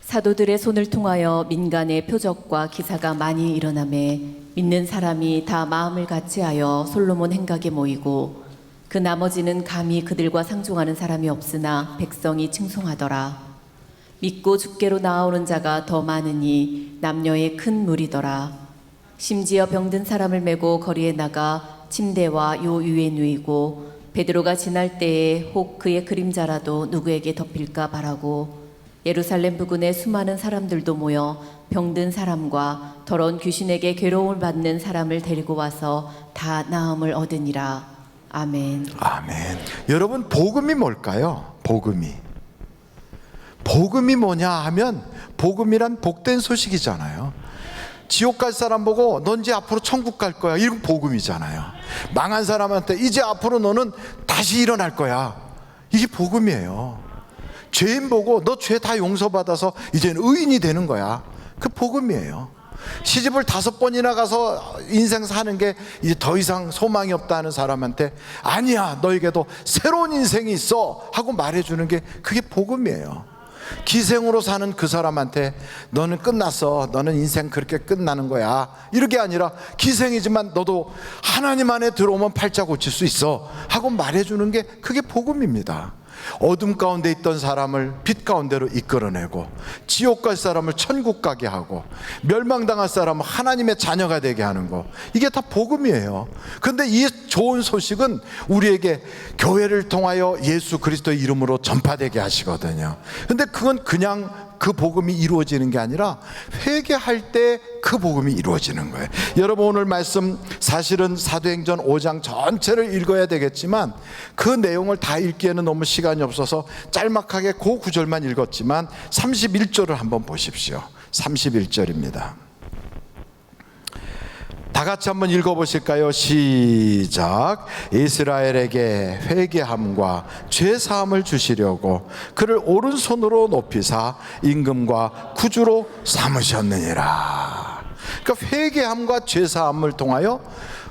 사도들의 손을 통하여 민간의 표적과 기사가 많이 일어나매 믿는 사람이 다 마음을 같이하여 솔로몬 행각에 모이고 그 나머지는 감히 그들과 상종하는 사람이 없으나 백성이 칭송하더라. 믿고 주께로 나아오는 자가 더 많으니 남녀의 큰 무리더라. 심지어 병든 사람을 메고 거리에 나가 침대와 요 위에 누이고 베드로가 지날 때에 혹 그의 그림자라도 누구에게 덮일까 바라고 예루살렘 부근에 수많은 사람들도 모여 병든 사람과 더러운 귀신에게 괴로움을 받는 사람을 데리고 와서 다 나음을 얻으니라. 아멘. 아멘. 여러분, 복음이 뭘까요? 복음이 뭐냐 하면 복음이란 복된 소식이잖아요. 지옥 갈 사람 보고 넌 이제 앞으로 천국 갈 거야, 이건 복음이잖아요. 망한 사람한테 이제 앞으로 너는 다시 일어날 거야, 이게 복음이에요. 죄인 보고 너 죄 다 용서받아서 이제는 의인이 되는 거야, 그 복음이에요. 시집을 5번이나 가서 인생 사는 게 이제 더 이상 소망이 없다는 사람한테 아니야, 너에게도 새로운 인생이 있어 하고 말해주는 게 그게 복음이에요. 기생으로 사는 그 사람한테 너는 끝났어, 너는 인생 그렇게 끝나는 거야, 이렇게 아니라 기생이지만 너도 하나님 안에 들어오면 팔자 고칠 수 있어 하고 말해주는 게 그게 복음입니다. 어둠 가운데 있던 사람을 빛 가운데로 이끌어내고 지옥 갈 사람을 천국 가게 하고 멸망당할 사람을 하나님의 자녀가 되게 하는 거, 이게 다 복음이에요. 그런데 이 좋은 소식은 우리에게 교회를 통하여 예수 그리스도의 이름으로 전파되게 하시거든요. 그런데 그건 그냥 그 복음이 이루어지는 게 아니라 회개할 때 그 복음이 이루어지는 거예요. 여러분, 오늘 말씀 사실은 사도행전 5장 전체를 읽어야 되겠지만 그 내용을 다 읽기에는 너무 시간이 없어서 짤막하게 그 구절만 읽었지만 31절을 한번 보십시오. 31절입니다. 다 같이 한번 읽어보실까요? 시작. 이스라엘에게 회개함과 죄사함을 주시려고 그를 오른손으로 높이사 임금과 구주로 삼으셨느니라. 그러니까 회개함과 죄사함을 통하여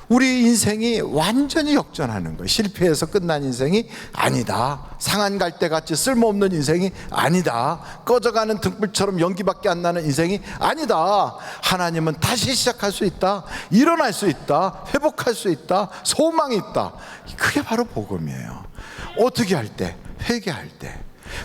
우리 인생이 완전히 역전하는 거예요. 실패해서 끝난 인생이 아니다. 상한 갈대같이 쓸모없는 인생이 아니다. 꺼져가는 등불처럼 연기밖에 안 나는 인생이 아니다. 하나님은 다시 시작할 수 있다, 일어날 수 있다, 회복할 수 있다, 소망이 있다. 그게 바로 복음이에요. 어떻게 할 때? 회개할 때.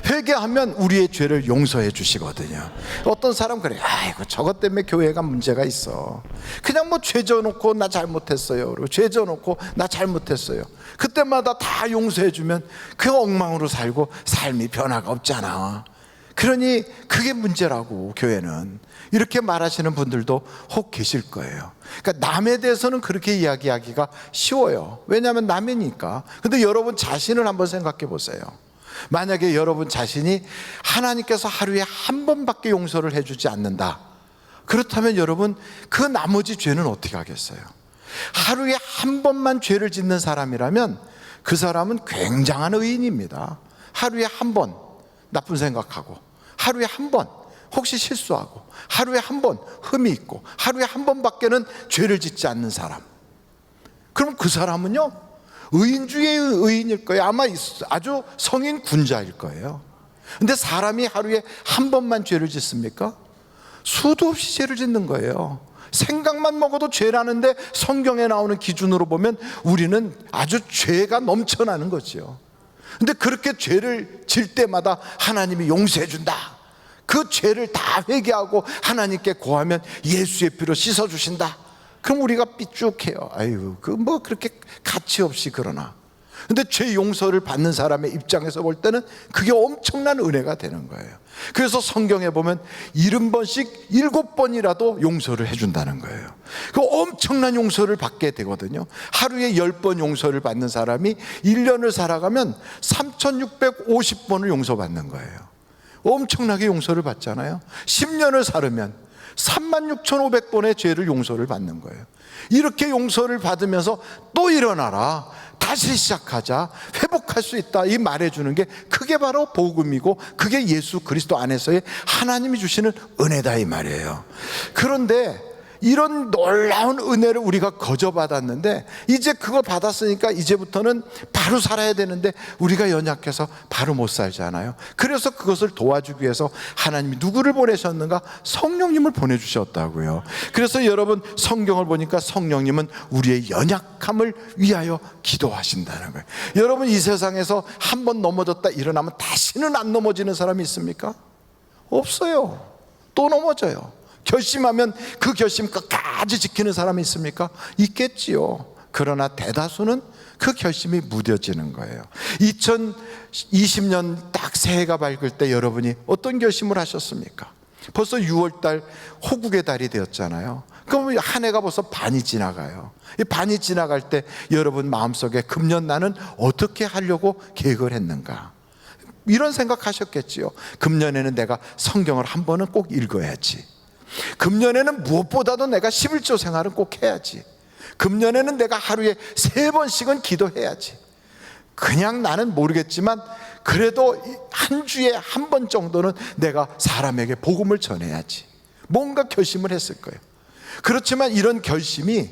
회개하면 우리의 죄를 용서해 주시거든요. 어떤 사람 그래요. 아이고, 저것 때문에 교회가 문제가 있어. 그냥 뭐 죄 져놓고 나 잘못했어요, 그리고 죄 져놓고 나 잘못했어요, 그때마다 다 용서해 주면 그 엉망으로 살고 삶이 변화가 없잖아. 그러니 그게 문제라고, 교회는. 이렇게 말하시는 분들도 혹 계실 거예요. 그러니까 남에 대해서는 그렇게 이야기하기가 쉬워요. 왜냐하면 남이니까. 근데 여러분 자신을 한번 생각해 보세요. 만약에 여러분 자신이 하나님께서 하루에 한 번밖에 용서를 해주지 않는다, 그렇다면 여러분 그 나머지 죄는 어떻게 하겠어요? 하루에 한 번만 죄를 짓는 사람이라면 그 사람은 굉장한 의인입니다. 하루에 한 번 나쁜 생각하고, 하루에 한 번 혹시 실수하고, 하루에 한 번 흠이 있고, 하루에 한 번밖에는 죄를 짓지 않는 사람, 그럼 그 사람은요 의인 중에 의인일 거예요. 아마 아주 성인 군자일 거예요. 근데 사람이 하루에 한 번만 죄를 짓습니까? 수도 없이 죄를 짓는 거예요. 생각만 먹어도 죄라는데 성경에 나오는 기준으로 보면 우리는 아주 죄가 넘쳐나는 거죠. 근데 그렇게 죄를 질 때마다 하나님이 용서해 준다, 그 죄를 다 회개하고 하나님께 고하면 예수의 피로 씻어 주신다. 그럼 우리가 삐죽해요. 아유, 그 뭐 그렇게 가치 없이 그러나. 근데 죄 용서를 받는 사람의 입장에서 볼 때는 그게 엄청난 은혜가 되는 거예요. 그래서 성경에 보면 70번씩 7번이라도 용서를 해준다는 거예요. 그 엄청난 용서를 받게 되거든요. 하루에 10번 용서를 받는 사람이 1년을 살아가면 3650번을 용서받는 거예요. 엄청나게 용서를 받잖아요. 10년을 살으면 36,500번의 죄를 용서를 받는 거예요. 이렇게 용서를 받으면서 또 일어나라, 다시 시작하자, 회복할 수 있다, 이 말해주는 게 그게 바로 복음이고 그게 예수 그리스도 안에서의 하나님이 주시는 은혜다, 이 말이에요. 그런데 이런 놀라운 은혜를 우리가 거저 받았는데 이제 그걸 받았으니까 이제부터는 바로 살아야 되는데 우리가 연약해서 바로 못 살잖아요. 그래서 그것을 도와주기 위해서 하나님이 누구를 보내셨는가? 성령님을 보내주셨다고요. 그래서 여러분 성경을 보니까 성령님은 우리의 연약함을 위하여 기도하신다는 거예요. 여러분 이 세상에서 한 번 넘어졌다 일어나면 다시는 안 넘어지는 사람이 있습니까? 없어요. 또 넘어져요. 결심하면 그 결심 끝까지 지키는 사람이 있습니까? 있겠지요. 그러나 대다수는 그 결심이 무뎌지는 거예요. 2020년 딱 새해가 밝을 때 여러분이 어떤 결심을 하셨습니까? 벌써 6월달 호국의 달이 되었잖아요. 그럼 한 해가 벌써 반이 지나가요. 이 반이 지나갈 때 여러분 마음속에 금년 나는 어떻게 하려고 계획을 했는가? 이런 생각하셨겠지요. 금년에는 내가 성경을 한 번은 꼭 읽어야지. 금년에는 무엇보다도 내가 11조 생활은 꼭 해야지. 금년에는 내가 하루에 3번씩은 기도해야지. 그냥 나는 모르겠지만 그래도 한 주에 한 번 정도는 내가 사람에게 복음을 전해야지. 뭔가 결심을 했을 거예요. 그렇지만 이런 결심이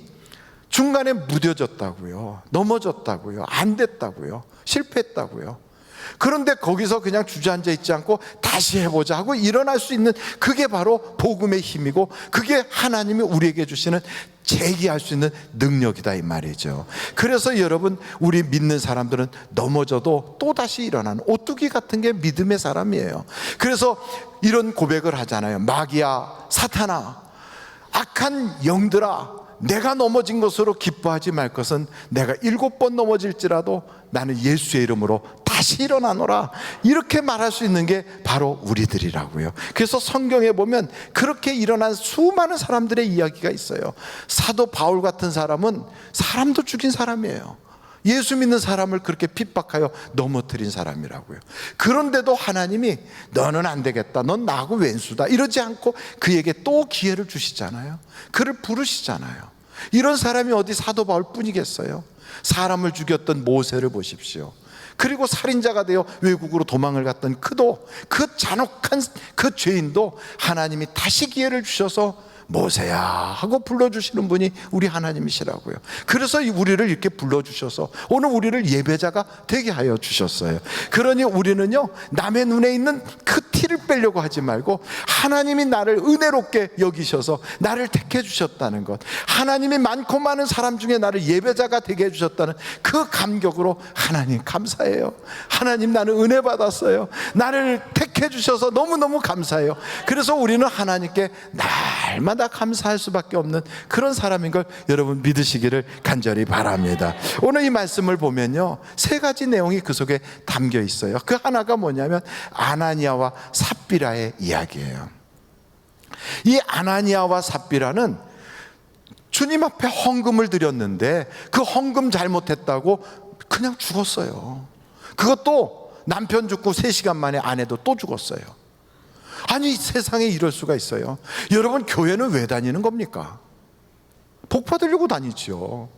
중간에 무뎌졌다고요. 넘어졌다고요. 안 됐다고요. 실패했다고요. 그런데 거기서 그냥 주저앉아 있지 않고 다시 해보자 하고 일어날 수 있는 그게 바로 복음의 힘이고 그게 하나님이 우리에게 주시는 재기할 수 있는 능력이다 이 말이죠. 그래서 여러분 우리 믿는 사람들은 넘어져도 또다시 일어나는 오뚜기 같은 게 믿음의 사람이에요. 그래서 이런 고백을 하잖아요. 마귀야, 사탄아, 악한 영들아, 내가 넘어진 것으로 기뻐하지 말 것은 내가 7번 넘어질지라도 나는 예수의 이름으로 다시 일어나노라. 이렇게 말할 수 있는 게 바로 우리들이라고요. 그래서 성경에 보면 그렇게 일어난 수많은 사람들의 이야기가 있어요. 사도 바울 같은 사람은 사람도 죽인 사람이에요. 예수 믿는 사람을 그렇게 핍박하여 넘어뜨린 사람이라고요. 그런데도 하나님이 너는 안 되겠다, 넌 나하고 왼수다 이러지 않고 그에게 또 기회를 주시잖아요. 그를 부르시잖아요. 이런 사람이 어디 사도 바울 뿐이겠어요? 사람을 죽였던 모세를 보십시오. 그리고 살인자가 되어 외국으로 도망을 갔던 그도, 그 잔혹한 그 죄인도 하나님이 다시 기회를 주셔서 모세야 하고 불러주시는 분이 우리 하나님이시라고요. 그래서 우리를 이렇게 불러주셔서 오늘 우리를 예배자가 되게 하여 주셨어요. 그러니 우리는요, 남의 눈에 있는 그 티를 빼려고 하지 말고 하나님이 나를 은혜롭게 여기셔서 나를 택해 주셨다는 것, 하나님이 많고 많은 사람 중에 나를 예배자가 되게 해주셨다는 그 감격으로 하나님 감사해요. 하나님 나는 은혜 받았어요. 나를 택해 주셔서 너무너무 감사해요. 그래서 우리는 하나님께 날마다 감사할 수밖에 없는 그런 사람인 걸 여러분 믿으시기를 간절히 바랍니다. 오늘 이 말씀을 보면요, 3가지 내용이 그 속에 담겨 있어요. 그 하나가 뭐냐면 아나니아와 삽비라의 이야기예요. 이 아나니아와 삽비라는 주님 앞에 헌금을 드렸는데 그 헌금 잘못했다고 그냥 죽었어요. 그것도 남편 죽고 3시간 만에 아내도 또 죽었어요. 아니 세상에 이럴 수가 있어요. 여러분 교회는 왜 다니는 겁니까? 복 받으려고 다니죠.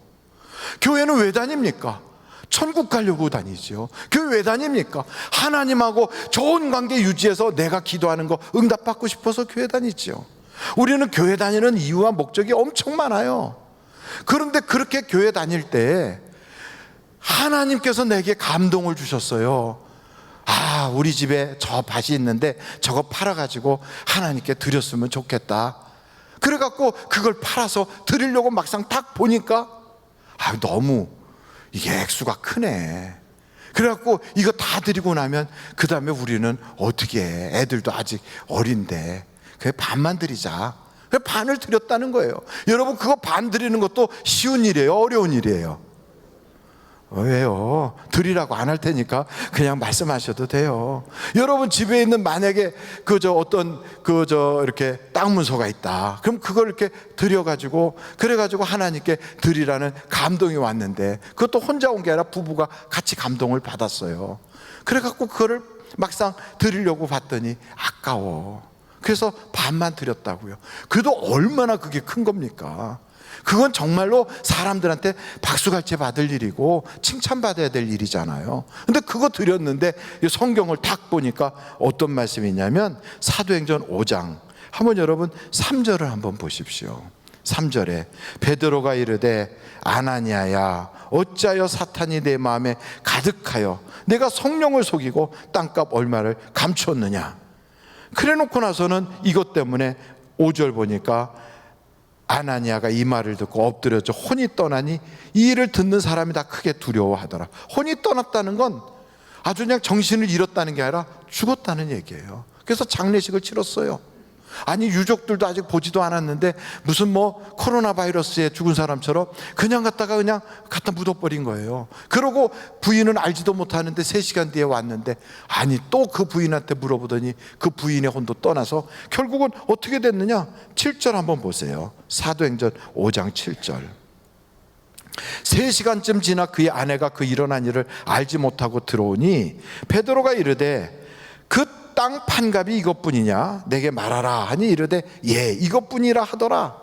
교회는 왜 다닙니까? 천국 가려고 다니죠. 교회 왜 다닙니까? 하나님하고 좋은 관계 유지해서 내가 기도하는 거 응답받고 싶어서 교회 다니죠. 우리는 교회 다니는 이유와 목적이 엄청 많아요. 그런데 그렇게 교회 다닐 때 하나님께서 내게 감동을 주셨어요. 아, 우리 집에 저 밭이 있는데 저거 팔아가지고 하나님께 드렸으면 좋겠다. 그래갖고 그걸 팔아서 드리려고 막상 딱 보니까 아, 너무 이게 액수가 크네. 그래갖고 이거 다 드리고 나면 그 다음에 우리는 어떻게 해? 애들도 아직 어린데 그래 반만 드리자. 그래 반을 드렸다는 거예요. 여러분 그거 반 드리는 것도 쉬운 일이에요? 어려운 일이에요? 왜요? 드리라고 안 할 테니까 그냥 말씀하셔도 돼요. 여러분 집에 있는 만약에 이렇게 땅 문서가 있다. 그럼 그걸 이렇게 드려가지고 그래가지고 하나님께 드리라는 감동이 왔는데 그것도 혼자 온 게 아니라 부부가 같이 감동을 받았어요. 그래갖고 그거를 막상 드리려고 봤더니 아까워. 그래서 반만 드렸다고요. 그래도 얼마나 그게 큰 겁니까? 그건 정말로 사람들한테 박수갈채 받을 일이고 칭찬받아야 될 일이잖아요. 근데 그거 드렸는데 성경을 딱 보니까 어떤 말씀이 있냐면 사도행전 5장 한번 여러분 3절을 한번 보십시오. 3절에 베드로가 이르되 아나니아야 어찌하여 사탄이 내 마음에 가득하여 내가 성령을 속이고 땅값 얼마를 감추었느냐. 그래 놓고 나서는 이것 때문에 5절 보니까 아나니아가 이 말을 듣고 엎드려져 혼이 떠나니 이 일을 듣는 사람이 다 크게 두려워하더라. 혼이 떠났다는 건 아주 그냥 정신을 잃었다는 게 아니라 죽었다는 얘기예요. 그래서 장례식을 치렀어요. 아니 유족들도 아직 보지도 않았는데 무슨 코로나 바이러스에 죽은 사람처럼 그냥 갖다 묻어버린 거예요. 그러고 부인은 알지도 못하는데 3시간 뒤에 왔는데, 아니 또 그 부인한테 물어보더니 그 부인의 혼도 떠나서 결국은 어떻게 됐느냐. 7절 한번 보세요. 사도행전 5장 7절. 3시간쯤 지나 그의 아내가 그 일어난 일을 알지 못하고 들어오니 베드로가 이르되 그 땅 판값이 이것뿐이냐 내게 말하라 하니 이르되 예 이것뿐이라 하더라.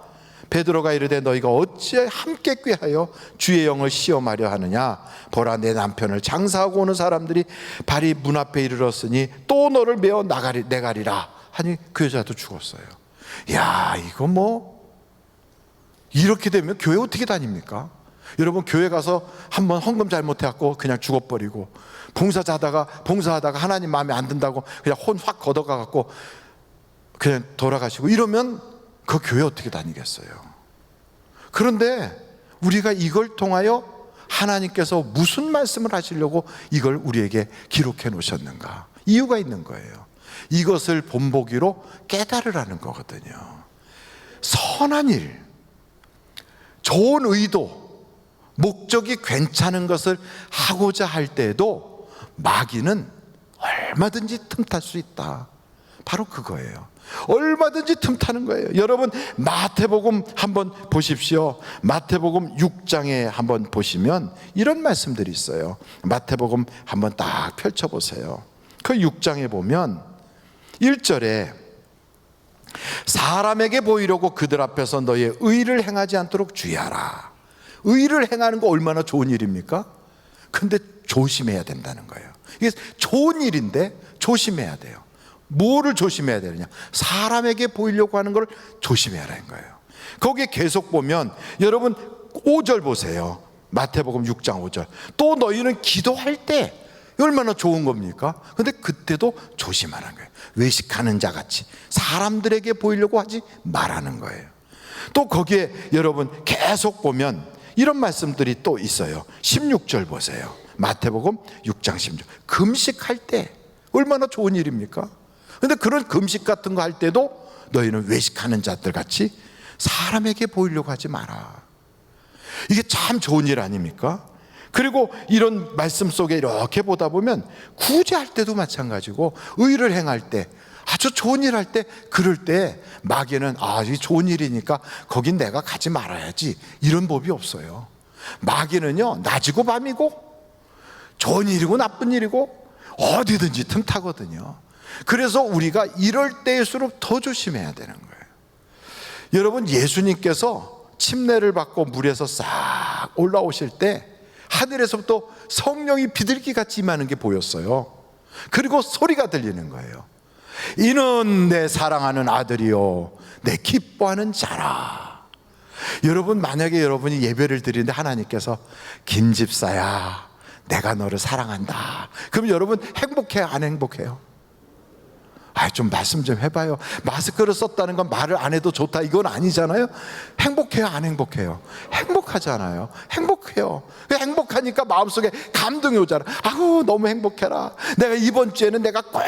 베드로가 이르되 너희가 어찌 함께 꾀하여 주의 영을 시험하려 하느냐. 보라 내 남편을 장사하고 오는 사람들이 발이 문 앞에 이르렀으니 또 너를 메어 내가리라 하니 그 여자도 죽었어요. 야 이거 이렇게 되면 교회 어떻게 다닙니까? 여러분 교회 가서 한번 헌금 잘못해갖고 그냥 죽어버리고 봉사하다가 하나님 마음에 안 든다고 그냥 혼 확 걷어가갖고 그냥 돌아가시고 이러면 그 교회 어떻게 다니겠어요? 그런데 우리가 이걸 통하여 하나님께서 무슨 말씀을 하시려고 이걸 우리에게 기록해 놓으셨는가? 이유가 있는 거예요. 이것을 본보기로 깨달으라는 거거든요. 선한 일, 좋은 의도, 목적이 괜찮은 것을 하고자 할 때에도 마귀는 얼마든지 틈탈 수 있다. 바로 그거예요. 얼마든지 틈타는 거예요. 여러분 마태복음 한번 보십시오. 마태복음 6장에 한번 보시면 이런 말씀들이 있어요. 마태복음 한번 딱 펼쳐보세요. 그 6장에 보면 1절에 사람에게 보이려고 그들 앞에서 너의 의를 행하지 않도록 주의하라. 의를 행하는 거 얼마나 좋은 일입니까? 근데 조심해야 된다는 거예요. 이게 좋은 일인데 조심해야 돼요. 뭐를 조심해야 되느냐? 사람에게 보이려고 하는 걸 조심해야 하는 거예요. 거기에 계속 보면 여러분 5절 보세요. 마태복음 6장 5절. 또 너희는 기도할 때 얼마나 좋은 겁니까? 근데 그때도 조심하라는 거예요. 외식하는 자 같이 사람들에게 보이려고 하지 말라는 거예요. 또 거기에 여러분 계속 보면 이런 말씀들이 또 있어요. 16절 보세요. 마태복음 6장 16절. 금식할 때 얼마나 좋은 일입니까? 근데 그런 금식 같은 거 할 때도 너희는 외식하는 자들 같이 사람에게 보이려고 하지 마라. 이게 참 좋은 일 아닙니까? 그리고 이런 말씀 속에 이렇게 보다 보면 구제할 때도 마찬가지고 의를 행할 때 아주 좋은 일 할 때 그럴 때 마귀는 이 좋은 일이니까 거긴 내가 가지 말아야지 이런 법이 없어요. 마귀는요 낮이고 밤이고 좋은 일이고 나쁜 일이고 어디든지 틈타거든요. 그래서 우리가 이럴 때일수록 더 조심해야 되는 거예요. 여러분 예수님께서 침례를 받고 물에서 싹 올라오실 때 하늘에서부터 성령이 비둘기같이 임하는 게 보였어요. 그리고 소리가 들리는 거예요. 이는 내 사랑하는 아들이요 내 기뻐하는 자라. 여러분 만약에 여러분이 예배를 드리는데 하나님께서 김집사야 내가 너를 사랑한다. 그럼 여러분 행복해요 안 행복해요? 좀 말씀 좀 해봐요. 마스크를 썼다는 건 말을 안 해도 좋다 이건 아니잖아요. 행복해요 안 행복해요? 행복하잖아요. 행복해요. 행복하니까 마음속에 감동이 오잖아. 너무 행복해라. 내가 이번 주에는 내가 꼭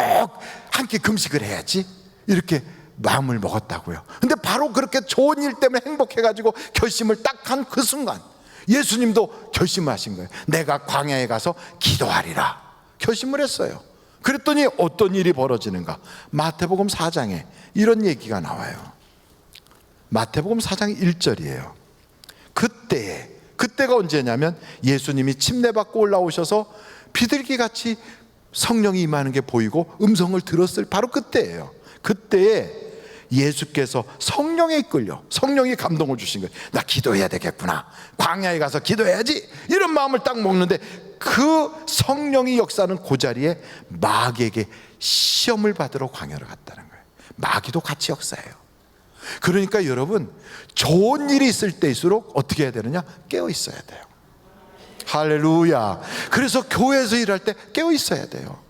한 끼 금식을 해야지 이렇게 마음을 먹었다고요. 근데 바로 그렇게 좋은 일 때문에 행복해가지고 결심을 딱 한 그 순간 예수님도 결심을 하신 거예요. 내가 광야에 가서 기도하리라 결심을 했어요. 그랬더니 어떤 일이 벌어지는가? 마태복음 4장에 이런 얘기가 나와요. 마태복음 4장 1절이에요. 그때가 언제냐면 예수님이 침례받고 올라오셔서 비둘기같이 성령이 임하는 게 보이고 음성을 들었을 바로 그때예요. 그때에 예수께서 성령에 이끌려 성령이 감동을 주신 거예요. 나 기도해야 되겠구나. 광야에 가서 기도해야지. 이런 마음을 딱 먹는데 그 성령이 역사하는 그 자리에 마귀에게 시험을 받으러 광야를 갔다는 거예요. 마귀도 같이 역사해요. 그러니까 여러분, 좋은 일이 있을 때일수록 어떻게 해야 되느냐? 깨어 있어야 돼요. 할렐루야. 그래서 교회에서 일할 때 깨어 있어야 돼요.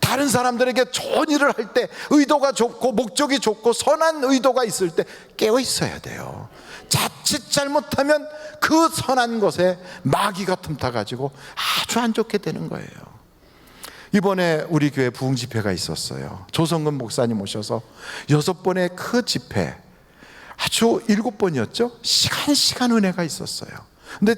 다른 사람들에게 좋은 일을 할 때 의도가 좋고 목적이 좋고 선한 의도가 있을 때 깨어 있어야 돼요. 자칫 잘못하면 그 선한 것에 마귀가 틈타가지고 아주 안 좋게 되는 거예요. 이번에 우리 교회 부흥 집회가 있었어요. 조성근 목사님 오셔서 6번의 그 집회, 아주 7번이었죠? 시간 은혜가 있었어요. 근데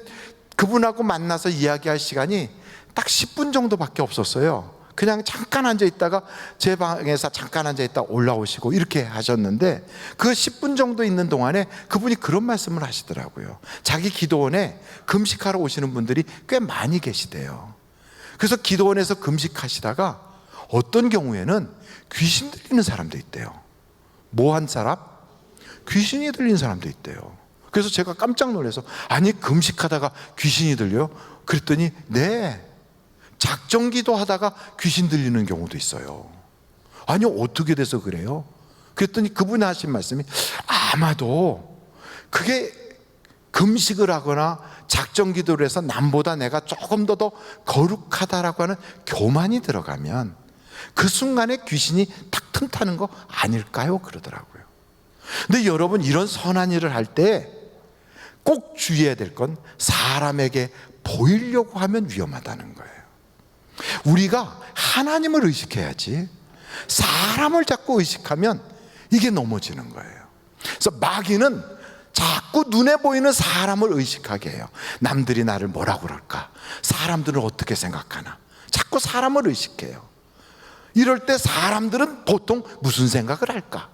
그분하고 만나서 이야기할 시간이 딱 10분 정도밖에 없었어요. 그냥 잠깐 앉아 있다가 제 방에서 잠깐 앉아 있다 올라오시고 이렇게 하셨는데, 그 10분 정도 있는 동안에 그분이 그런 말씀을 하시더라고요. 자기 기도원에 금식하러 오시는 분들이 꽤 많이 계시대요. 그래서 기도원에서 금식하시다가 어떤 경우에는 귀신 들리는 사람도 있대요. 뭐 한 사람? 귀신이 들리는 사람도 있대요. 그래서 제가 깜짝 놀라서, 아니 금식하다가 귀신이 들려요? 그랬더니 네, 작정기도 하다가 귀신 들리는 경우도 있어요. 아니 어떻게 돼서 그래요? 그랬더니 그분이 하신 말씀이, 아마도 그게 금식을 하거나 작정기도를 해서 남보다 내가 조금 더 거룩하다라고 하는 교만이 들어가면 그 순간에 귀신이 탁 틈타는 거 아닐까요? 그러더라고요. 근데 여러분, 이런 선한 일을 할 때 꼭 주의해야 될 건 사람에게 보이려고 하면 위험하다는 거예요. 우리가 하나님을 의식해야지 사람을 자꾸 의식하면 이게 넘어지는 거예요. 그래서 마귀는 자꾸 눈에 보이는 사람을 의식하게 해요. 남들이 나를 뭐라고 그럴까? 사람들은 어떻게 생각하나? 자꾸 사람을 의식해요. 이럴 때 사람들은 보통 무슨 생각을 할까?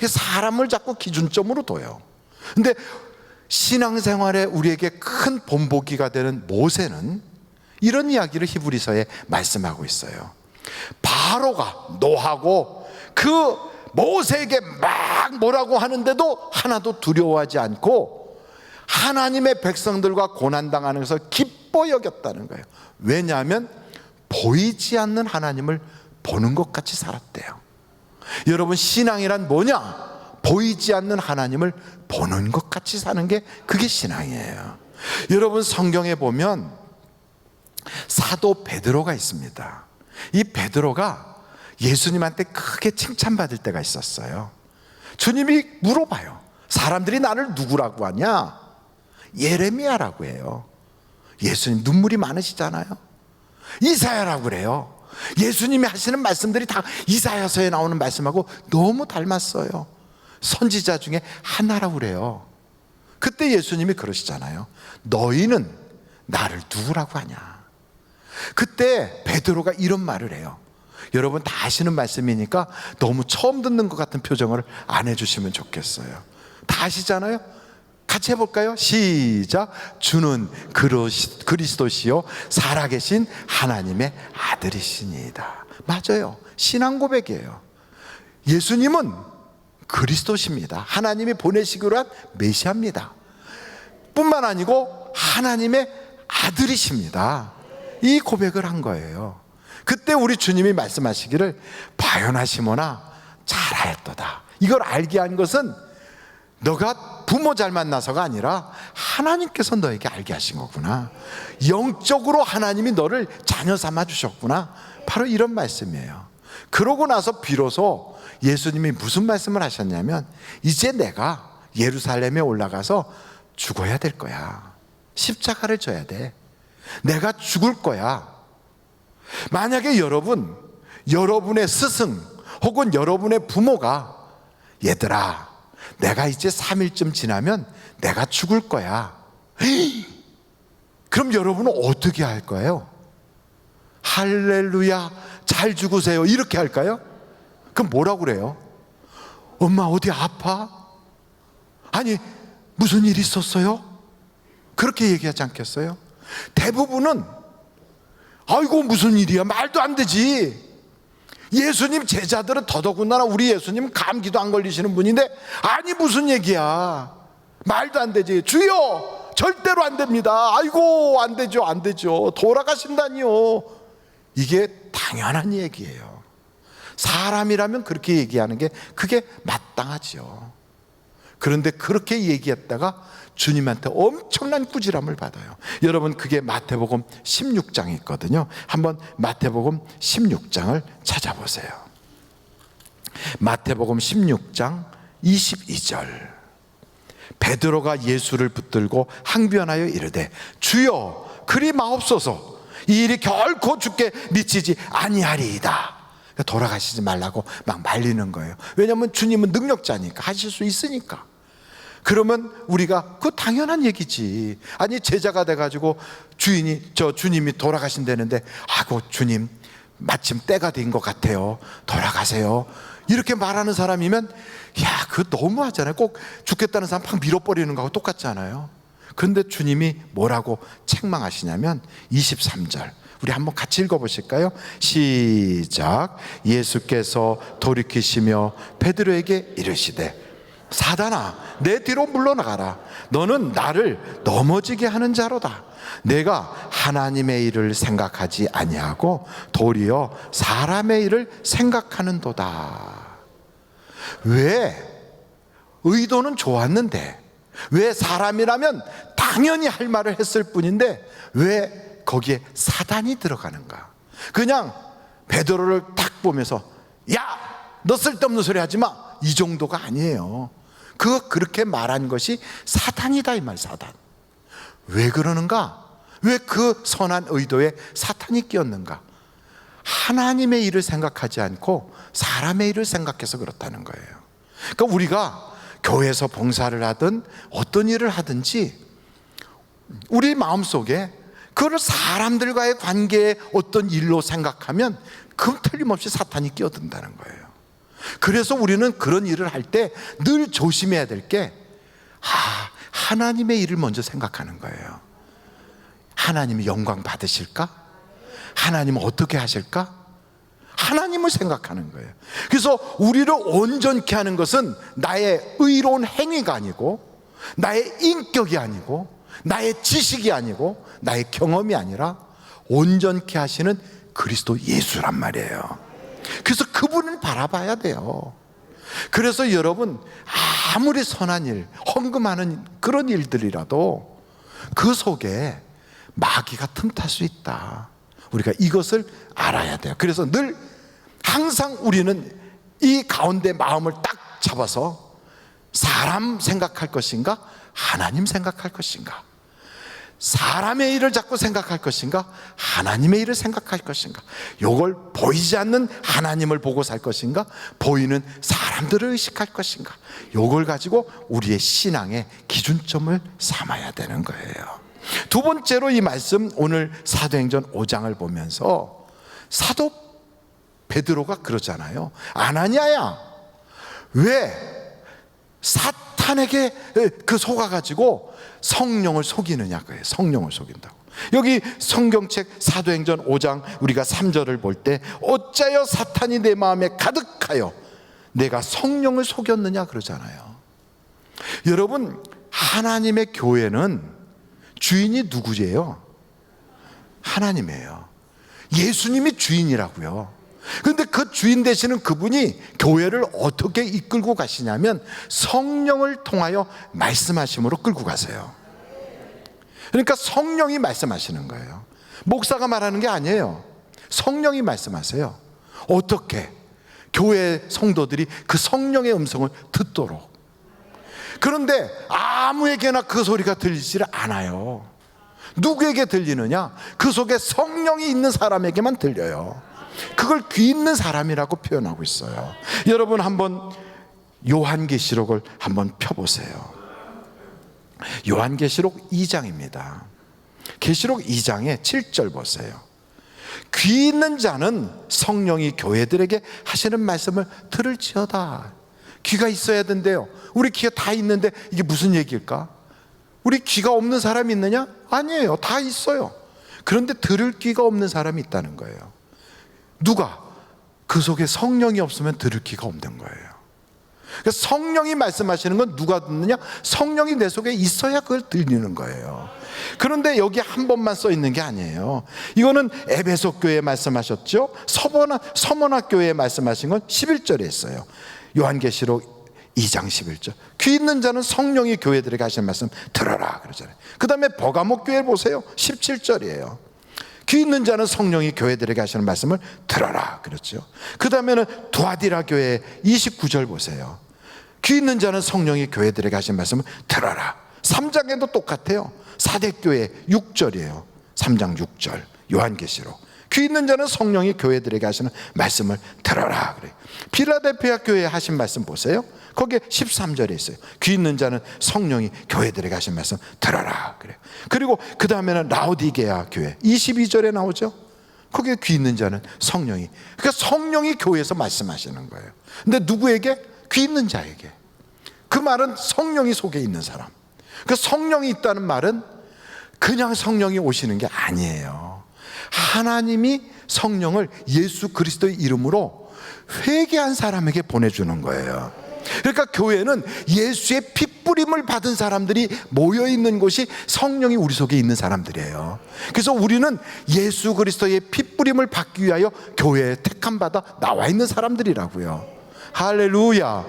사람을 자꾸 기준점으로 둬요. 근데 신앙생활에 우리에게 큰 본보기가 되는 모세는 이런 이야기를 히브리서에 말씀하고 있어요. 바로가 노하고 그 모세에게 막 뭐라고 하는데도 하나도 두려워하지 않고 하나님의 백성들과 고난당하는 것을 기뻐 여겼다는 거예요. 왜냐하면 보이지 않는 하나님을 보는 것 같이 살았대요. 여러분, 신앙이란 뭐냐? 보이지 않는 하나님을 보는 것 같이 사는 게 그게 신앙이에요. 여러분, 성경에 보면 사도 베드로가 있습니다. 이 베드로가 예수님한테 크게 칭찬받을 때가 있었어요. 주님이 물어봐요. 사람들이 나를 누구라고 하냐? 예레미야라고 해요. 예수님 눈물이 많으시잖아요. 이사야라고 그래요. 예수님이 하시는 말씀들이 다 이사야서에 나오는 말씀하고 너무 닮았어요. 선지자 중에 하나라고 그래요. 그때 예수님이 그러시잖아요. 너희는 나를 누구라고 하냐? 그때 베드로가 이런 말을 해요. 여러분 다 아시는 말씀이니까 너무 처음 듣는 것 같은 표정을 안 해주시면 좋겠어요. 다 아시잖아요? 같이 해볼까요? 시작. 주는 그리스도시요 살아계신 하나님의 아들이시니이다. 맞아요. 신앙 고백이에요. 예수님은 그리스도십니다. 하나님이 보내시기로 한 메시아입니다. 뿐만 아니고 하나님의 아들이십니다. 이 고백을 한 거예요. 그때 우리 주님이 말씀하시기를 바요나 시몬아 잘하였도다. 이걸 알게 한 것은 너가 부모 잘 만나서가 아니라 하나님께서 너에게 알게 하신 거구나. 영적으로 하나님이 너를 자녀 삼아 주셨구나. 바로 이런 말씀이에요. 그러고 나서 비로소 예수님이 무슨 말씀을 하셨냐면, 이제 내가 예루살렘에 올라가서 죽어야 될 거야. 십자가를 져야 돼. 내가 죽을 거야. 만약에 여러분의 스승 혹은 여러분의 부모가 얘들아 내가 이제 3일쯤 지나면 내가 죽을 거야. 그럼 여러분은 어떻게 할 거예요? 할렐루야 잘 죽으세요 이렇게 할까요? 그럼 뭐라고 그래요? 엄마 어디 아파? 아니 무슨 일 있었어요? 그렇게 얘기하지 않겠어요? 대부분은 아이고 무슨 일이야 말도 안 되지. 예수님 제자들은 더더군다나 우리 예수님 감기도 안 걸리시는 분인데 아니 무슨 얘기야 말도 안 되지. 주여 절대로 안 됩니다. 아이고 안 되죠 안 되죠 돌아가신다니요. 이게 당연한 얘기예요. 사람이라면 그렇게 얘기하는 게 그게 마땅하죠. 그런데 그렇게 얘기했다가 주님한테 엄청난 꾸지람을 받아요. 여러분, 그게 마태복음 16장에 있거든요. 한번 마태복음 16장을 찾아보세요. 마태복음 16장 22절. 베드로가 예수를 붙들고 항변하여 이르되 주여 그리 마옵소서, 이 일이 결코 주께 미치지 아니하리이다. 돌아가시지 말라고 막 말리는 거예요. 왜냐하면 주님은 능력자니까, 하실 수 있으니까. 그러면 우리가 그 당연한 얘기지. 아니, 제자가 돼가지고 주님이 돌아가신다는데, 아이고 주님 마침 때가 된 것 같아요, 돌아가세요, 이렇게 말하는 사람이면 야, 그거 너무하잖아요. 꼭 죽겠다는 사람 팍 밀어버리는 거하고 똑같잖아요. 그런데 주님이 뭐라고 책망하시냐면 23절, 우리 한번 같이 읽어보실까요? 시작. 예수께서 돌이키시며 베드로에게 이르시되 사단아, 내 뒤로 물러나가라. 너는 나를 넘어지게 하는 자로다. 내가 하나님의 일을 생각하지 아니하고 도리어 사람의 일을 생각하는도다. 왜? 의도는 좋았는데, 왜 사람이라면 당연히 할 말을 했을 뿐인데 왜 거기에 사단이 들어가는가? 그냥 베드로를 딱 보면서 야, 너 쓸데없는 소리 하지 마, 이 정도가 아니에요. 그렇게 말한 것이 사탄이다, 이 말. 사탄. 왜 그러는가? 왜 그 선한 의도에 사탄이 끼었는가? 하나님의 일을 생각하지 않고 사람의 일을 생각해서 그렇다는 거예요. 그러니까 우리가 교회에서 봉사를 하든 어떤 일을 하든지 우리 마음속에 그걸 사람들과의 관계에 어떤 일로 생각하면 그 틀림없이 사탄이 끼어든다는 거예요. 그래서 우리는 그런 일을 할 때 늘 조심해야 될 게 하나님의 일을 먼저 생각하는 거예요. 하나님이 영광 받으실까? 하나님은 어떻게 하실까? 하나님을 생각하는 거예요. 그래서 우리를 온전케 하는 것은 나의 의로운 행위가 아니고, 나의 인격이 아니고, 나의 지식이 아니고, 나의 경험이 아니라 온전케 하시는 그리스도 예수란 말이에요. 그래서 그분을 바라봐야 돼요. 그래서 여러분, 아무리 선한 일, 헌금하는 그런 일들이라도 그 속에 마귀가 틈탈 수 있다. 우리가 이것을 알아야 돼요. 그래서 늘 항상 우리는 이 가운데 마음을 딱 잡아서 사람 생각할 것인가, 하나님 생각할 것인가, 사람의 일을 자꾸 생각할 것인가, 하나님의 일을 생각할 것인가, 요걸 보이지 않는 하나님을 보고 살 것인가, 보이는 사람들을 의식할 것인가, 요걸 가지고 우리의 신앙의 기준점을 삼아야 되는 거예요. 두 번째로 이 말씀, 오늘 사도행전 5장을 보면서 사도 베드로가 그러잖아요. 아나니아야, 왜 사탄에게 속아가지고 성령을 속이느냐, 그래요. 성령을 속인다고. 여기 성경책 사도행전 5장 우리가 3절을 볼 때 어찌하여 사탄이 내 마음에 가득하여 내가 성령을 속였느냐 그러잖아요. 여러분, 하나님의 교회는 주인이 누구예요? 하나님이에요. 예수님이 주인이라고요. 그런데 그 주인 되시는 그분이 교회를 어떻게 이끌고 가시냐면 성령을 통하여 말씀하심으로 끌고 가세요. 그러니까 성령이 말씀하시는 거예요. 목사가 말하는 게 아니에요. 성령이 말씀하세요. 어떻게? 교회 성도들이 그 성령의 음성을 듣도록. 그런데 아무에게나 그 소리가 들리지 않아요. 누구에게 들리느냐? 그 속에 성령이 있는 사람에게만 들려요. 그걸 귀 있는 사람이라고 표현하고 있어요. 여러분, 한번 요한계시록을 한번 펴보세요. 요한계시록 2장입니다. 계시록 2장의 7절 보세요. 귀 있는 자는 성령이 교회들에게 하시는 말씀을 들을지어다. 귀가 있어야 된대요. 우리 귀가 다 있는데 이게 무슨 얘기일까? 우리 귀가 없는 사람이 있느냐? 아니에요. 다 있어요. 그런데 들을 귀가 없는 사람이 있다는 거예요. 누가? 그 속에 성령이 없으면 들을 귀가 없는 거예요. 그러니까 성령이 말씀하시는 건 누가 듣느냐? 성령이 내 속에 있어야 그걸 들리는 거예요. 그런데 여기 한 번만 써 있는 게 아니에요. 이거는 에베소 교회에 말씀하셨죠. 서머나 교회에 말씀하신 건 11절에 있어요. 요한계시록 2장 11절. 귀 있는 자는 성령이 교회들에게 하시는 말씀 들어라 그러잖아요. 그 다음에 버가목 교회 보세요. 17절이에요. 귀 있는 자는 성령이 교회들에게 하시는 말씀을 들어라 그랬죠. 그 다음에는 두아디라 교회 29절 보세요. 귀 있는 자는 성령이 교회들에게 하시는 말씀을 들어라. 3장에도 똑같아요. 사대교회 6절이에요. 3장 6절 요한계시록. 귀 있는 자는 성령이 교회들에게 하시는 말씀을 들어라 그래요. 필라델피아 교회에 하신 말씀 보세요. 거기에 13절에 있어요. 귀 있는 자는 성령이 교회들에게 하신 말씀 들어라 그래요. 그리고 그 다음에는 라오디게아 교회 22절에 나오죠. 거기에 귀 있는 자는 성령이, 그러니까 성령이 교회에서 말씀하시는 거예요. 근데 누구에게? 귀 있는 자에게. 그 말은 성령이 속에 있는 사람. 그 성령이 있다는 말은 그냥 성령이 오시는 게 아니에요. 하나님이 성령을 예수 그리스도의 이름으로 회개한 사람에게 보내주는 거예요. 그러니까 교회는 예수의 핏부림을 받은 사람들이 모여있는 곳이 성령이 우리 속에 있는 사람들이에요. 그래서 우리는 예수 그리스도의 핏부림을 받기 위하여 교회에 택함받아 나와 있는 사람들이라고요. 할렐루야.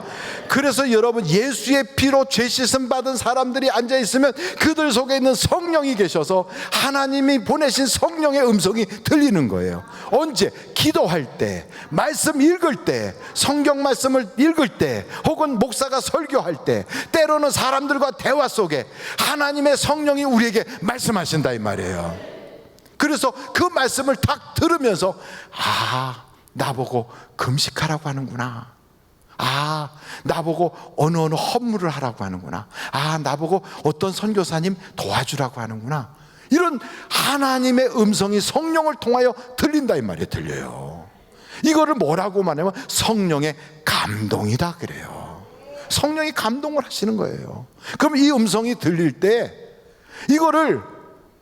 그래서 여러분, 예수의 피로 죄 씻음 받은 사람들이 앉아있으면 그들 속에 있는 성령이 계셔서 하나님이 보내신 성령의 음성이 들리는 거예요. 언제? 기도할 때, 말씀 읽을 때, 성경 말씀을 읽을 때, 혹은 목사가 설교할 때, 때로는 사람들과 대화 속에 하나님의 성령이 우리에게 말씀하신다 이 말이에요. 그래서 그 말씀을 딱 들으면서 나보고 금식하라고 하는구나. 나보고 어느 헌물을 하라고 하는구나. 나보고 어떤 선교사님 도와주라고 하는구나. 이런 하나님의 음성이 성령을 통하여 들린다 이 말이에요. 들려요. 이거를 뭐라고 말하면 성령의 감동이다 그래요. 성령이 감동을 하시는 거예요. 그럼 이 음성이 들릴 때 이거를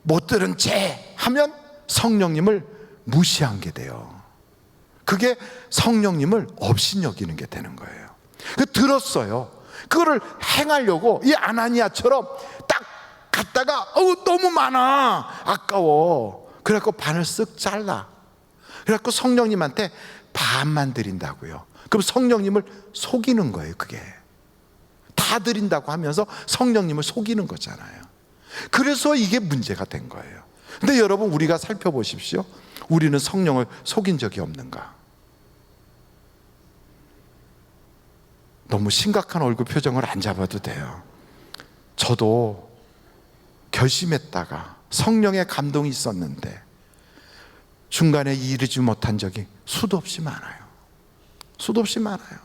못 들은 채 하면 성령님을 무시한 게 돼요. 그게 성령님을 업신여기는 게 되는 거예요. 들었어요. 그거를 행하려고 이 아나니아처럼 딱 갔다가 너무 많아, 아까워. 그래갖고 반을 쓱 잘라. 그래갖고 성령님한테 반만 드린다고요. 그럼 성령님을 속이는 거예요. 그게 다 드린다고 하면서 성령님을 속이는 거잖아요. 그래서 이게 문제가 된 거예요. 근데 여러분, 우리가 살펴보십시오. 우리는 성령을 속인 적이 없는가? 너무 심각한 얼굴 표정을 안 잡아도 돼요. 저도 결심했다가 성령의 감동이 있었는데 중간에 이르지 못한 적이 수도 없이 많아요. 수도 없이 많아요.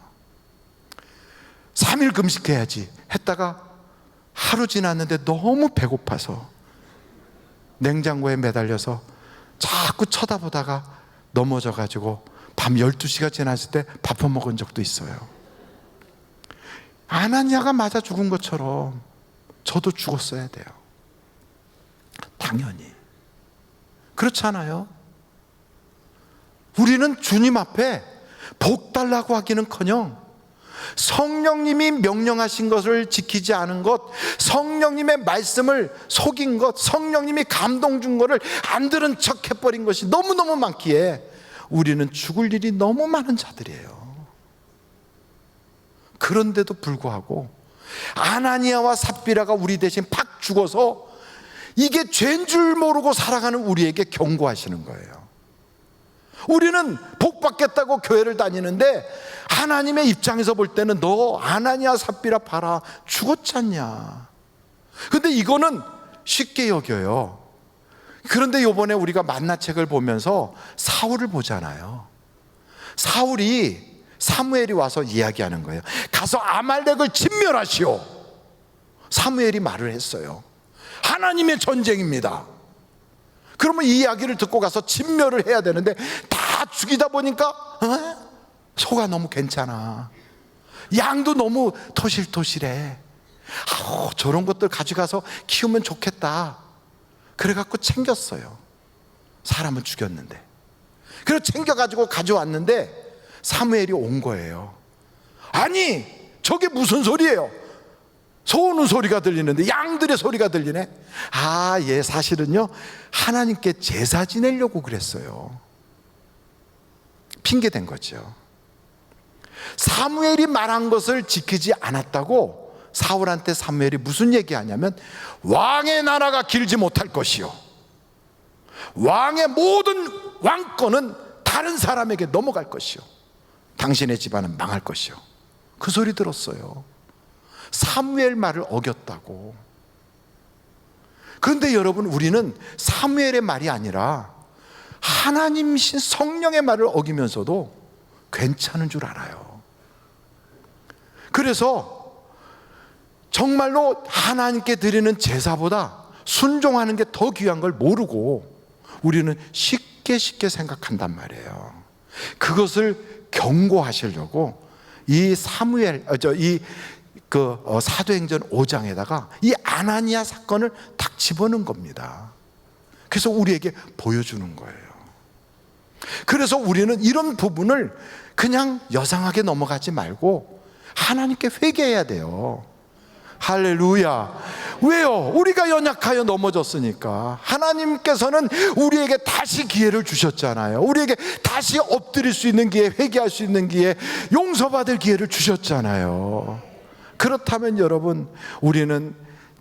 3일 금식해야지 했다가 하루 지났는데 너무 배고파서 냉장고에 매달려서 자꾸 쳐다보다가 넘어져가지고 밤 12시가 지났을 때 밥 안 먹은 적도 있어요. 아나니아가 맞아 죽은 것처럼 저도 죽었어야 돼요. 당연히. 그렇잖아요. 우리는 주님 앞에 복 달라고 하기는커녕 성령님이 명령하신 것을 지키지 않은 것, 성령님의 말씀을 속인 것, 성령님이 감동 준 것을 안 들은 척 해버린 것이 너무너무 많기에 우리는 죽을 일이 너무 많은 자들이에요. 그런데도 불구하고 아나니아와 삽비라가 우리 대신 팍 죽어서 이게 죄인 줄 모르고 살아가는 우리에게 경고하시는 거예요. 우리는 복 받겠다고 교회를 다니는데 하나님의 입장에서 볼 때는 너 아나니아 삽비라 봐라, 죽었지 않냐. 근데 이거는 쉽게 여겨요. 그런데 요번에 우리가 만나책을 보면서 사울을 보잖아요. 사울이 사무엘이 와서 이야기하는 거예요. 가서 아말렉을 진멸하시오. 사무엘이 말을 했어요. 하나님의 전쟁입니다. 그러면 이 이야기를 듣고 가서 진멸을 해야 되는데 다 죽이다 보니까 소가 너무 괜찮아, 양도 너무 토실토실해, 저런 것들 가져가서 키우면 좋겠다. 그래갖고 챙겼어요. 사람은 죽였는데. 그래서 챙겨가지고 가져왔는데 사무엘이 온 거예요. 아니, 저게 무슨 소리예요? 소 우는 소리가 들리는데 양들의 소리가 들리네. 예, 사실은요 하나님께 제사 지내려고 그랬어요. 핑계 댄 거죠. 사무엘이 말한 것을 지키지 않았다고 사울한테 사무엘이 무슨 얘기하냐면, 왕의 나라가 길지 못할 것이요, 왕의 모든 왕권은 다른 사람에게 넘어갈 것이요, 당신의 집안은 망할 것이요. 그 소리 들었어요. 사무엘 말을 어겼다고. 그런데 여러분, 우리는 사무엘의 말이 아니라 하나님이신 성령의 말을 어기면서도 괜찮은 줄 알아요. 그래서 정말로 하나님께 드리는 제사보다 순종하는 게 더 귀한 걸 모르고 우리는 쉽게 생각한단 말이에요. 그것을 경고하시려고 이 사도행전 5장에다가 이 아나니아 사건을 딱 집어넣은 겁니다. 그래서 우리에게 보여주는 거예요. 그래서 우리는 이런 부분을 그냥 여상하게 넘어가지 말고 하나님께 회개해야 돼요. 할렐루야. 왜요? 우리가 연약하여 넘어졌으니까. 하나님께서는 우리에게 다시 기회를 주셨잖아요. 우리에게 다시 엎드릴 수 있는 기회, 회개할 수 있는 기회, 용서받을 기회를 주셨잖아요. 그렇다면 여러분, 우리는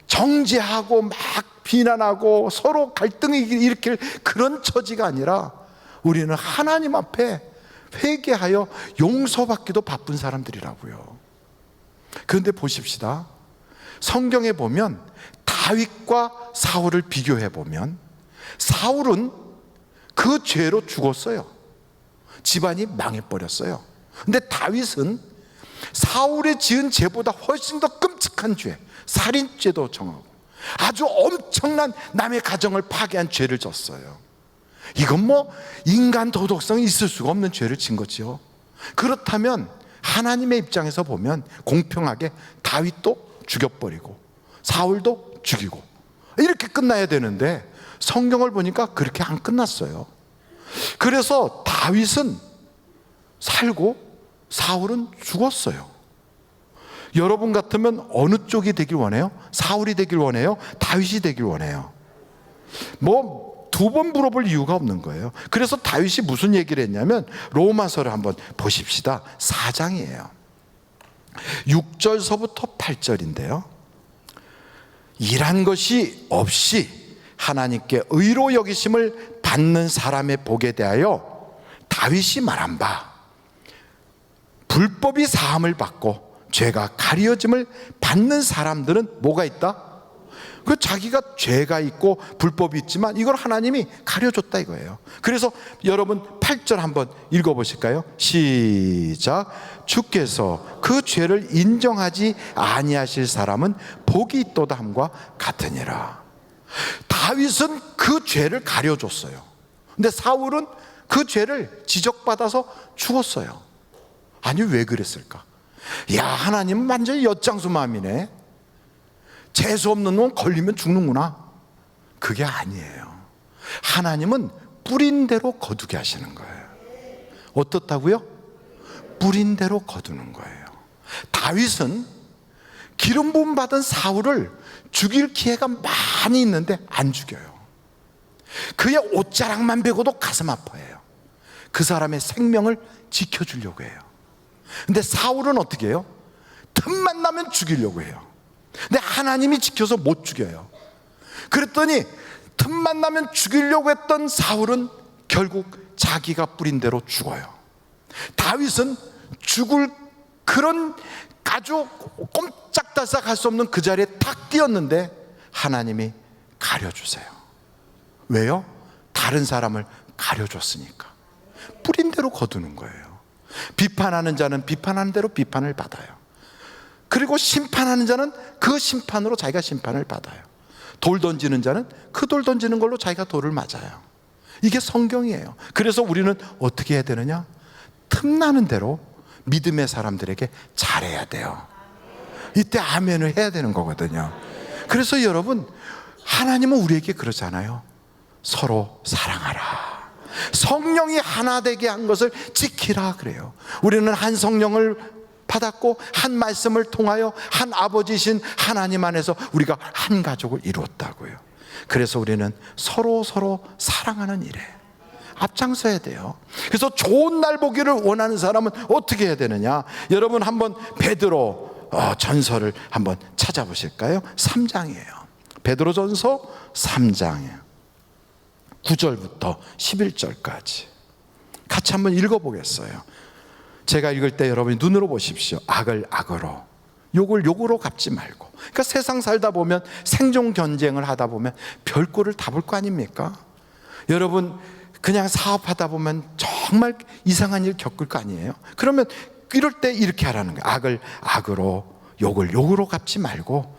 정죄하고 막 비난하고 서로 갈등을 일으킬 그런 처지가 아니라 우리는 하나님 앞에 회개하여 용서받기도 바쁜 사람들이라고요. 그런데 보십시다. 성경에 보면 다윗과 사울을 비교해 보면 사울은 그 죄로 죽었어요. 집안이 망해버렸어요. 근데 다윗은 사울이 지은 죄보다 훨씬 더 끔찍한 죄, 살인죄도 정하고 아주 엄청난 남의 가정을 파괴한 죄를 졌어요. 이건 뭐 인간 도덕성이 있을 수가 없는 죄를 진 거죠. 그렇다면 하나님의 입장에서 보면 공평하게 다윗도 죽여버리고 사울도 죽이고 이렇게 끝나야 되는데 성경을 보니까 그렇게 안 끝났어요. 그래서 다윗은 살고 사울은 죽었어요. 여러분 같으면 어느 쪽이 되길 원해요? 사울이 되길 원해요? 다윗이 되길 원해요? 뭐 두 번 물어볼 이유가 없는 거예요. 그래서 다윗이 무슨 얘기를 했냐면 로마서를 한번 보십시다. 4장이에요. 6절서부터 8절인데요. 일한 것이 없이 하나님께 의로 여기심을 받는 사람의 복에 대하여 다윗이 말한 바, 불법이 사함을 받고 죄가 가려짐을 받는 사람들은 뭐가 있다? 그 자기가 죄가 있고 불법이 있지만 이걸 하나님이 가려줬다 이거예요. 그래서 여러분 8절 한번 읽어보실까요? 시작. 주께서 그 죄를 인정하지 아니하실 사람은 복이 있도다 함과 같으니라. 다윗은 그 죄를 가려줬어요. 근데 사울은 그 죄를 지적받아서 죽었어요. 아니 왜 그랬을까? 야, 하나님은 완전히 엿장수 마음이네. 재수 없는 놈 걸리면 죽는구나. 그게 아니에요. 하나님은 뿌린 대로 거두게 하시는 거예요. 어떻다고요? 뿌린 대로 거두는 거예요. 다윗은 기름 부음 받은 사울을 죽일 기회가 많이 있는데 안 죽여요. 그의 옷자락만 베고도 가슴 아파해요. 그 사람의 생명을 지켜주려고 해요. 근데 사울은 어떻게 해요? 틈만 나면 죽이려고 해요. 근데 하나님이 지켜서 못 죽여요. 그랬더니 틈만 나면 죽이려고 했던 사울은 결국 자기가 뿌린 대로 죽어요. 다윗은 죽을 그런 아주 꼼짝달싹 할 수 없는 그 자리에 탁 뛰었는데 하나님이 가려주세요. 왜요? 다른 사람을 가려줬으니까. 뿌린 대로 거두는 거예요. 비판하는 자는 비판하는 대로 비판을 받아요. 그리고 심판하는 자는 그 심판으로 자기가 심판을 받아요. 돌 던지는 자는 그 돌 던지는 걸로 자기가 돌을 맞아요. 이게 성경이에요. 그래서 우리는 어떻게 해야 되느냐? 틈나는 대로 믿음의 사람들에게 잘해야 돼요. 이때 아멘을 해야 되는 거거든요. 그래서 여러분, 하나님은 우리에게 그러잖아요. 서로 사랑하라. 성령이 하나 되게 한 것을 지키라 그래요. 우리는 한 성령을 받았고 한 말씀을 통하여 한 아버지신 하나님 안에서 우리가 한 가족을 이루었다고요. 그래서 우리는 서로 사랑하는 일에 앞장서야 돼요. 그래서 좋은 날 보기를 원하는 사람은 어떻게 해야 되느냐? 여러분 한번 베드로 전서를 한번 찾아보실까요? 3장이에요. 베드로전서 3장이에요. 9절부터 11절까지 같이 한번 읽어보겠어요. 제가 읽을 때 여러분이 눈으로 보십시오. 악을 악으로, 욕을 욕으로 갚지 말고. 그러니까 세상 살다 보면, 생존 경쟁을 하다 보면 별꼴을 다 볼 거 아닙니까? 여러분 그냥 사업하다 보면 정말 이상한 일 겪을 거 아니에요? 그러면 이럴 때 이렇게 하라는 거예요. 악을 악으로, 욕을 욕으로 갚지 말고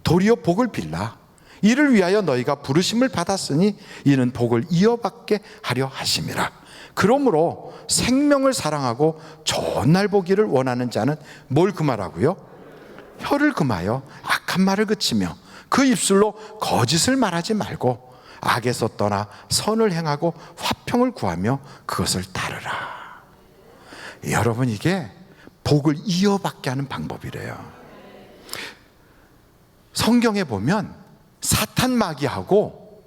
도리어 복을 빌라. 이를 위하여 너희가 부르심을 받았으니 이는 복을 이어받게 하려 하심이라. 그러므로 생명을 사랑하고 좋은 날 보기를 원하는 자는 뭘 금하라고요? 혀를 금하여 악한 말을 그치며 그 입술로 거짓을 말하지 말고 악에서 떠나 선을 행하고 화평을 구하며 그것을 따르라. 여러분 이게 복을 이어받게 하는 방법이래요. 성경에 보면 사탄 마귀하고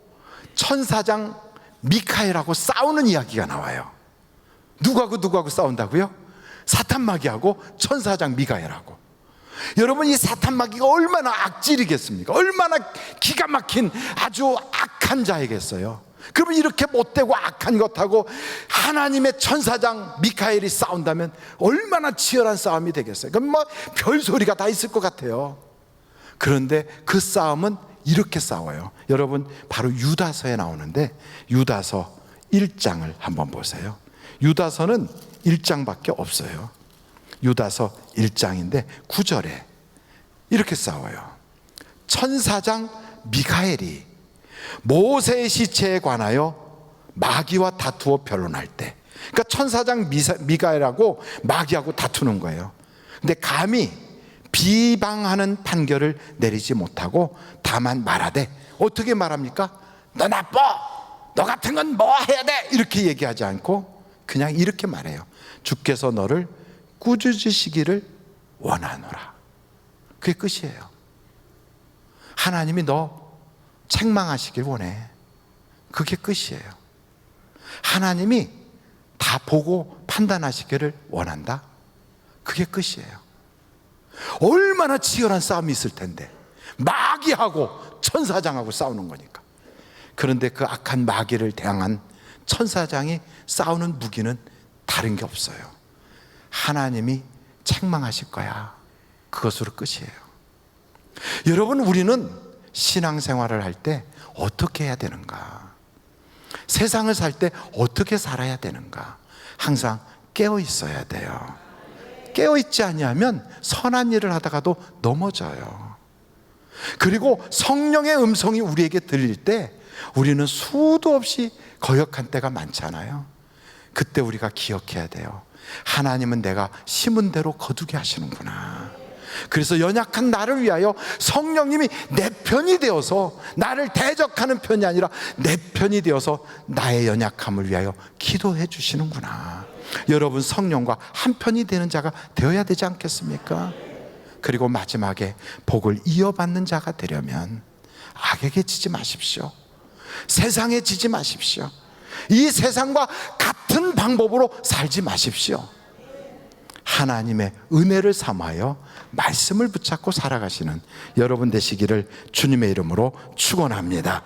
천사장 미카엘하고 싸우는 이야기가 나와요. 누구하고 싸운다고요? 사탄 마귀하고 천사장 미카엘하고. 여러분 이 사탄 마귀가 얼마나 악질이겠습니까? 얼마나 기가 막힌 아주 악한 자이겠어요. 그러면 이렇게 못되고 악한 것하고 하나님의 천사장 미카엘이 싸운다면 얼마나 치열한 싸움이 되겠어요. 그럼 뭐 별소리가 다 있을 것 같아요. 그런데 그 싸움은 이렇게 싸워요. 여러분 바로 유다서에 나오는데 유다서 1장을 한번 보세요. 유다서는 1장밖에 없어요. 유다서 1장인데 9절에 이렇게 싸워요. 천사장 미가엘이 모세의 시체에 관하여 마귀와 다투어 변론할 때, 그러니까 천사장 미가엘하고 마귀하고 다투는 거예요. 근데 감히 비방하는 판결을 내리지 못하고 다만 말하되, 어떻게 말합니까? 너 나빠, 너 같은 건 뭐 해야 돼, 이렇게 얘기하지 않고 그냥 이렇게 말해요. 주께서 너를 꾸짖으시기를 원하노라. 그게 끝이에요. 하나님이 너 책망하시길 원해. 그게 끝이에요. 하나님이 다 보고 판단하시기를 원한다. 그게 끝이에요. 얼마나 치열한 싸움이 있을 텐데, 마귀하고 천사장하고 싸우는 거니까. 그런데 그 악한 마귀를 대항한 천사장이 싸우는 무기는 다른 게 없어요. 하나님이 책망하실 거야. 그것으로 끝이에요. 여러분, 우리는 신앙생활을 할 때 어떻게 해야 되는가? 세상을 살 때 어떻게 살아야 되는가? 항상 깨어 있어야 돼요. 깨어 있지 않으면 선한 일을 하다가도 넘어져요. 그리고 성령의 음성이 우리에게 들릴 때 우리는 수도 없이 거역한 때가 많잖아요. 그때 우리가 기억해야 돼요. 하나님은 내가 심은 대로 거두게 하시는구나. 그래서 연약한 나를 위하여 성령님이 내 편이 되어서, 나를 대적하는 편이 아니라 내 편이 되어서 나의 연약함을 위하여 기도해 주시는구나. 여러분, 성령과 한 편이 되는 자가 되어야 되지 않겠습니까? 그리고 마지막에 복을 이어받는 자가 되려면 악에게 지지 마십시오. 세상에 지지 마십시오. 이 세상과 같은 방법으로 살지 마십시오. 하나님의 은혜를 삼하여 말씀을 붙잡고 살아가시는 여러분 되시기를 주님의 이름으로 축원합니다.